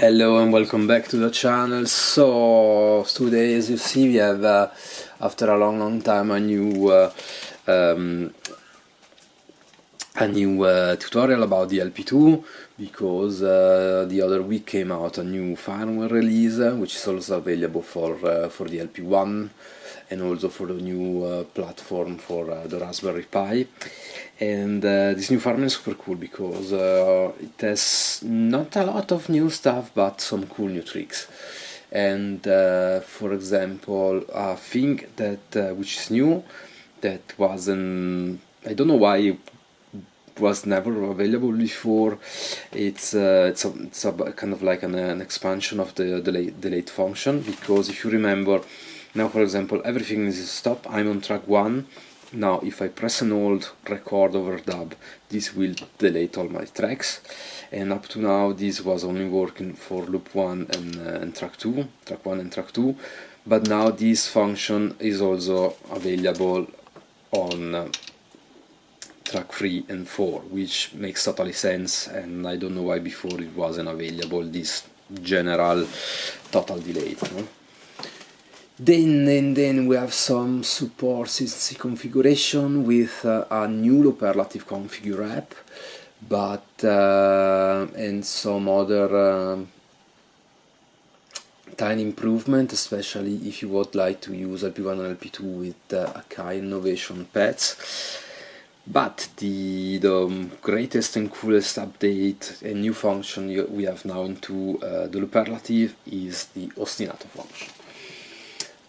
Hello and welcome back to the channel. So today, as you see, we have after a long time a new tutorial about the LP2, because the other week came out a new firmware release which is also available for the LP1 and also for the new platform for the Raspberry Pi. And this new firmware is super cool because it has not a lot of new stuff but some cool new tricks. And for example, a thing that which is new, that wasn't, I don't know why it was never available before. It's a kind of like an expansion of the delete function, because if you remember, now for example everything is stop, I'm on track 1. Now if I press and hold record over dub, this will delete all my tracks, and up to now this was only working for loop 1 and track 2, track 1 and track 2, but now this function is also available on track 3 and 4, which makes totally sense, and I don't know why before it wasn't available, this general total delete, no? Then we have some support CC configuration with a new LooperlativeConfigure app, but and some other tiny improvement, especially if you would like to use LP1 and LP2 with Akai and Novation pads. But the greatest and coolest update and new function we have now into the Looperlative is the Ostinato function.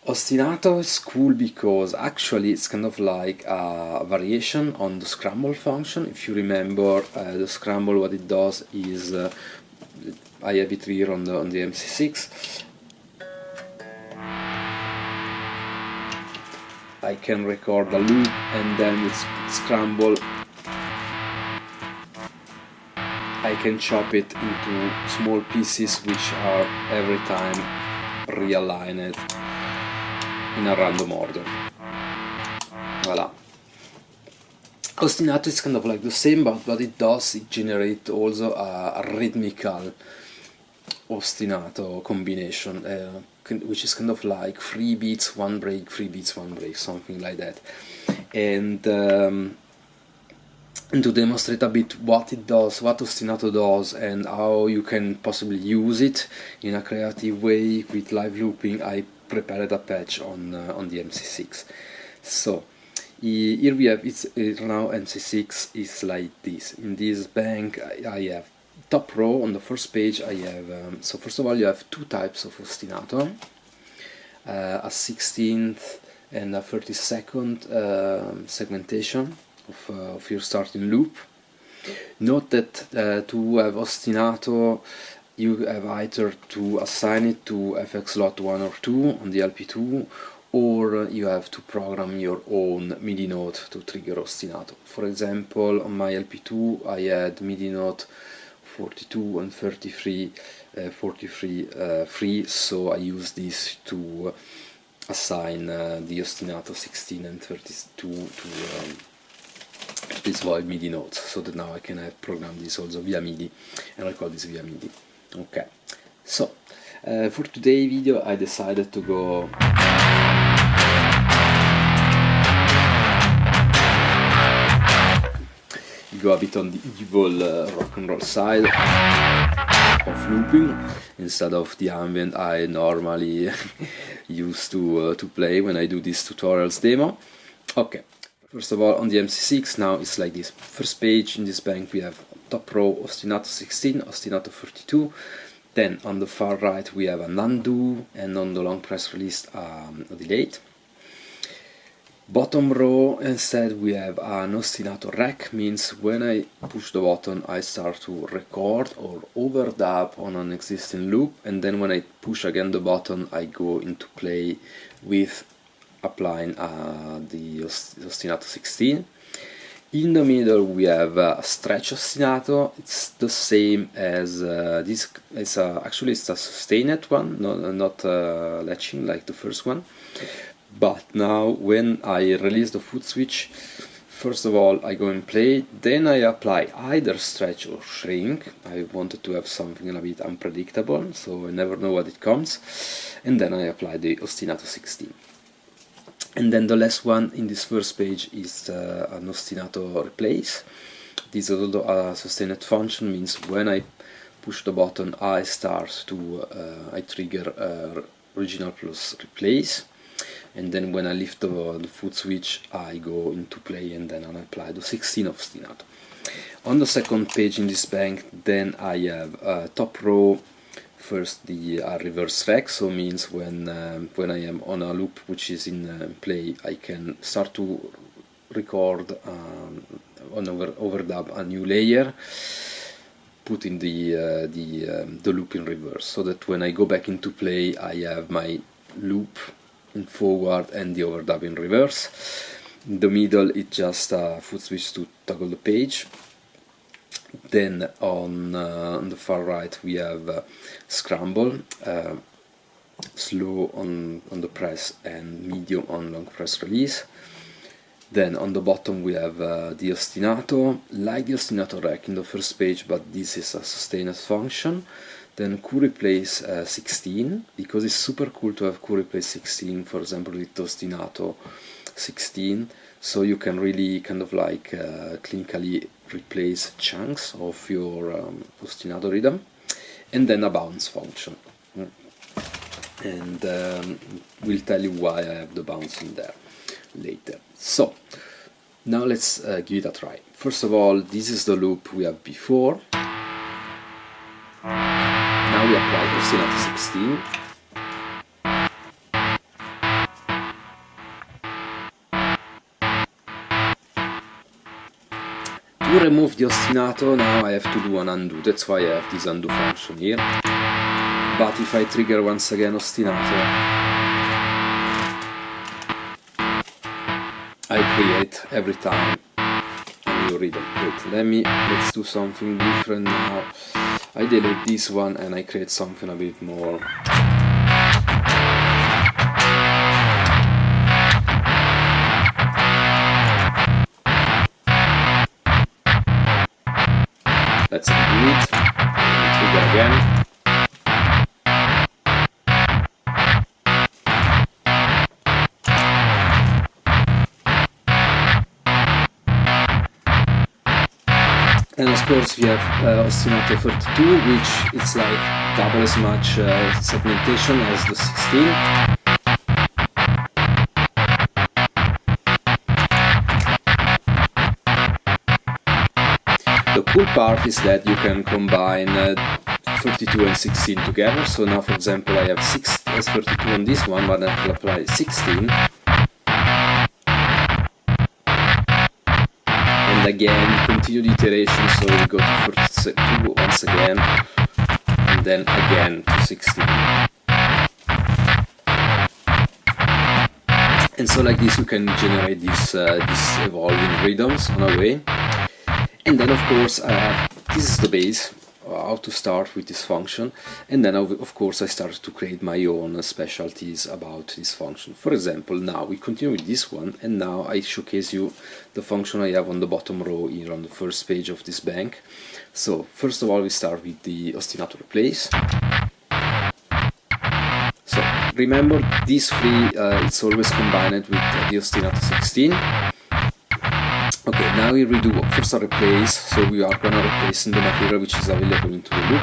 Ostinato is cool because actually it's kind of like a variation on the scramble function. If you remember, the scramble, what it does is, I have it here on the MC6. I can record a loop and then with scramble I can chop it into small pieces which are every time realigned in a random order. Voila. Ostinato is kind of like the same, but what it does, it generates also a rhythmical ostinato combination, which is kind of like 3 beats, 1 break, 3 beats, 1 break, something like that. And to demonstrate a bit what it does, what ostinato does, and how you can possibly use it in a creative way with live looping, I prepared a patch on the MC6. So here we have, it's now MC6 is like this. In this bank I have top row on the first page. I have so first of all you have two types of ostinato, a 16th and a 32nd segmentation of your starting loop. Note that to have ostinato you have either to assign it to FX slot 1 or 2 on the LP2, or you have to program your own MIDI note to trigger ostinato. For example, on my LP2 I had MIDI note 42 and 33 free, so I use this to assign the ostinato 16 and 32 to this void MIDI notes, so that now I can have programmed this also via MIDI and record this via MIDI. Okay, so for today's video I decided to go a bit on the evil rock and roll side of looping instead of the ambient I normally used to play when I do these tutorials demo. Okay, first of all, on the MC6 now it's like this. First page in this bank we have top row ostinato 16, ostinato 32, then on the far right we have an undo, and on the long press release a delete. Bottom row instead we have an ostinato rec, means when I push the button I start to record or overdub on an existing loop, and then when I push again the button I go into play with applying the ostinato 16. In the middle we have a stretch ostinato. It's the same as this. It's actually it's a sustained one, not latching like the first one. But now when I release the foot switch, first of all I go and play, then I apply either stretch or shrink. I wanted to have something a bit unpredictable, so I never know what it comes, and then I apply the Ostinato 16. And then the last one in this first page is an Ostinato replace. This is also a sustained function, means when I push the button I trigger original plus replace, and then when I lift the foot switch I go into play and then I apply the 16 of Ostinato. On the second page in this bank, then I have top row. First the reverse rec, so means when I am on a loop which is in play, I can start to record on overdub a new layer, putting the loop in reverse, so that when I go back into play I have my loop in forward and the overdub in reverse. In the middle it's just a foot switch to toggle the page. Then on the far right we have scramble, slow on the press and medium on long press release. Then on the bottom we have the Ostinato, like the Ostinato rec in the first page, but this is a sustained function. Then QReplace 16, because it's super cool to have QReplace 16, for example with Ostinato 16, so you can really kind of like clinically replace chunks of your Ostinato rhythm. And then a bounce function, and we'll tell you why I have the bounce in there later. So now let's give it a try. First of all, this is the loop we have before. Now we apply Ostinato 16. To remove the Ostinato, now I have to do an undo, that's why I have this undo function here. But if I trigger once again Ostinato, I create every time a new rhythm. Wait, let's do something different now. I delete this one and I create something a bit more. Let's undo it, trigger again. And of course we have Ostinato 32, which is like double as much segmentation as the 16. The cool part is that you can combine 32 and 16 together, so now for example I have 32 on this one, but I will apply 16. And again, continue the iteration, so we go to 32 once again, and then again to 16. And so like this you can generate these evolving rhythms on a way. And then of course this is the base, how to start with this function, and then of course I start to create my own specialties about this function. For example, now we continue with this one, and now I showcase you the function I have on the bottom row here on the first page of this bank. So first of all we start with the Ostinato replace. So remember, these three it's always combined with the Ostinato 16. Okay, now we redo first a replace, so we are gonna replace in the material which is available into the loop.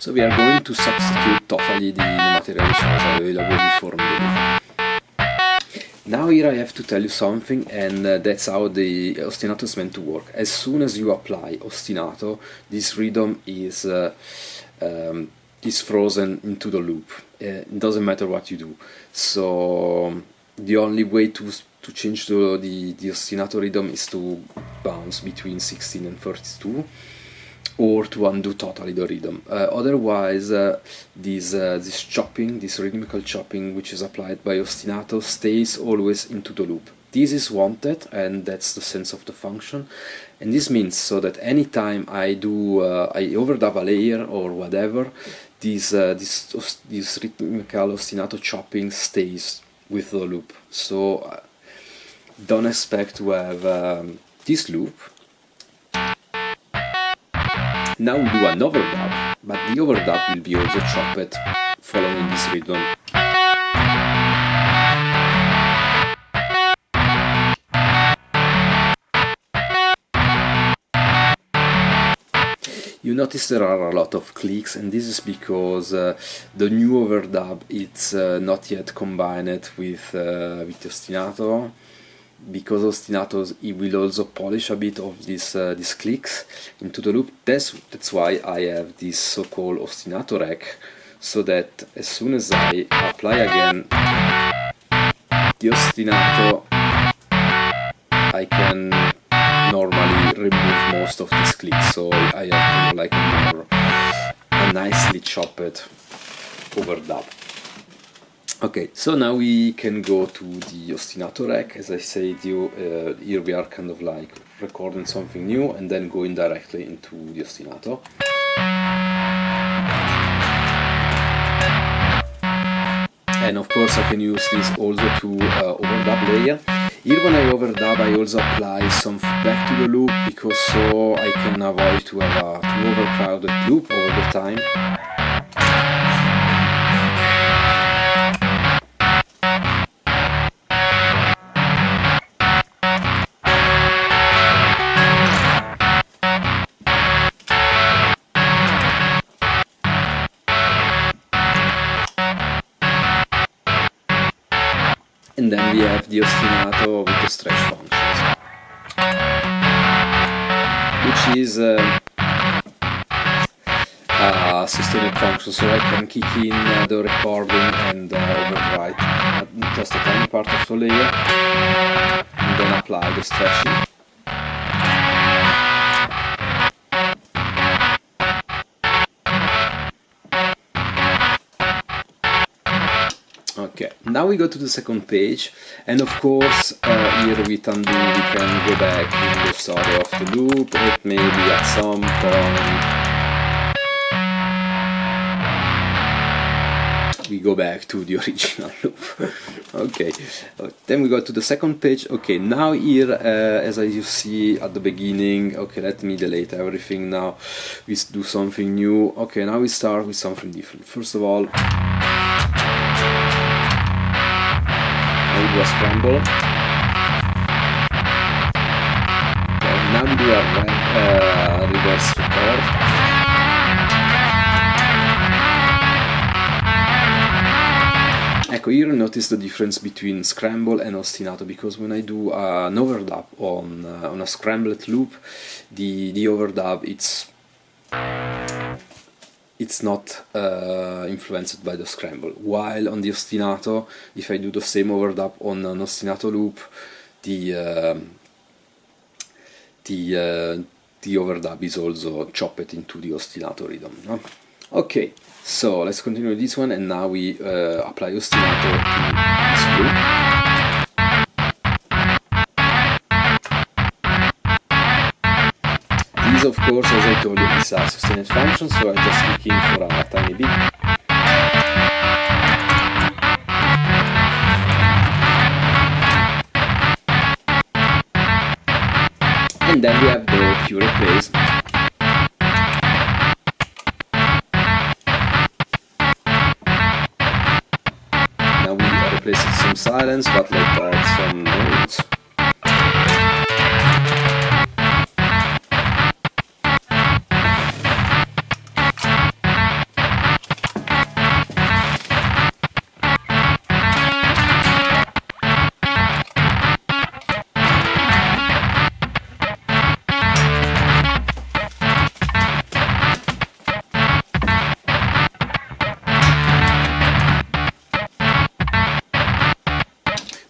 So we are going to substitute totally the material which was available before in the loop. Now here I have to tell you something, and that's how the Ostinato is meant to work. As soon as you apply Ostinato, this rhythm is frozen into the loop. It doesn't matter what you do. So the only way to change the Ostinato rhythm is to bounce between 16 and 32, or to undo totally the rhythm. Otherwise, this chopping, this rhythmical chopping which is applied by Ostinato, stays always into the loop. This is wanted, and that's the sense of the function. And this means so that anytime I overdub a layer or whatever, this rhythmical ostinato chopping stays with the loop. So don't expect to have this loop. Now we do an overdub, but the overdub will be also chopped following this rhythm. You notice there are a lot of clicks, and this is because the new overdub it's not yet combined with the ostinato. Because ostinato it will also polish a bit of these clicks into the loop. That's why I have this so-called ostinato rack, so that as soon as I apply again the ostinato, I can normally remove most of these clicks, so I have like a nicely chopped overdub. Okay, so now we can go to the ostinato rack. As I said, here we are kind of like recording something new and then going directly into the ostinato. And of course I can use this also to overdub layer. Here when I overdub I also apply some feedback to the loop, because so I can avoid to have a too overcrowded loop over the time. And then we have the ostinato with the stretch functions, which is a sustained function, so I can kick in the recording and overwrite just a tiny part of the layer and then apply the stretching. Okay, now we go to the second page, and of course here with undo we can go back in the story of the loop, or maybe at some point we go back to the original loop. Okay, then we go to the second page. Okay, now here as you see at the beginning, okay, let me delete everything now, we do something new. Okay, now we start with something different. First of all, we do a scramble. Okay, now we do a reverse record. Ecco, here you notice the difference between scramble and ostinato, because when I do an overdub on a scrambled loop, the overdub it's not influenced by the scramble, while on the ostinato, if I do the same overdub on an ostinato loop, the overdub is also chopped into the ostinato rhythm, no? Okay, so let's continue with this one, and now we apply ostinato to this loop. This, of course, as I told you, is a sustained function, so I just kick in for a tiny bit. And then we have the few replays. Now we replace it with some silence, but let's add some notes.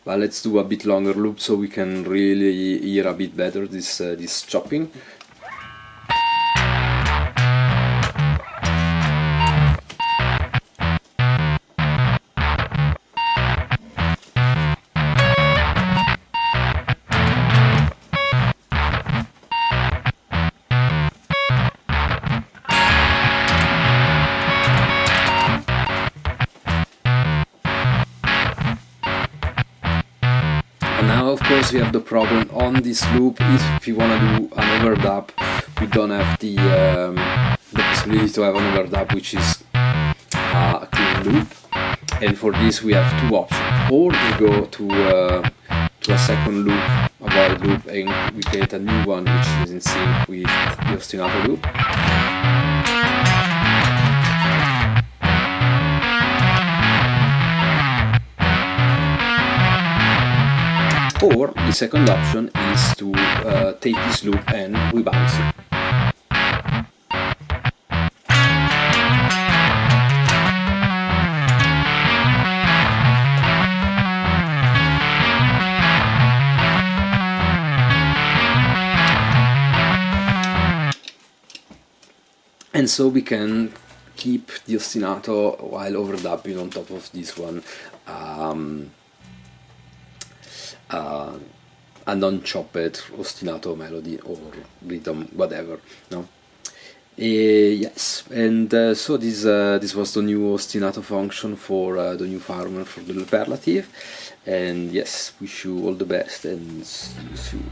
But let's do a bit longer loop so we can really hear a bit better this chopping. Now of course we have the problem on this loop. If you want to do an overdub, we don't have the possibility to have an overdub which is a clean loop, and for this we have two options: or we go to a second loop, a while loop, and we create a new one which is in sync with the ostinato loop, or the second option is to take this loop and rebounce it. And so we can keep the ostinato while overdubbing on top of this one, a non-chopped ostinato melody or rhythm, whatever. No. Yes, and so this was the new ostinato function for the new firmware for the Looperlative, and yes, wish you all the best and see you soon.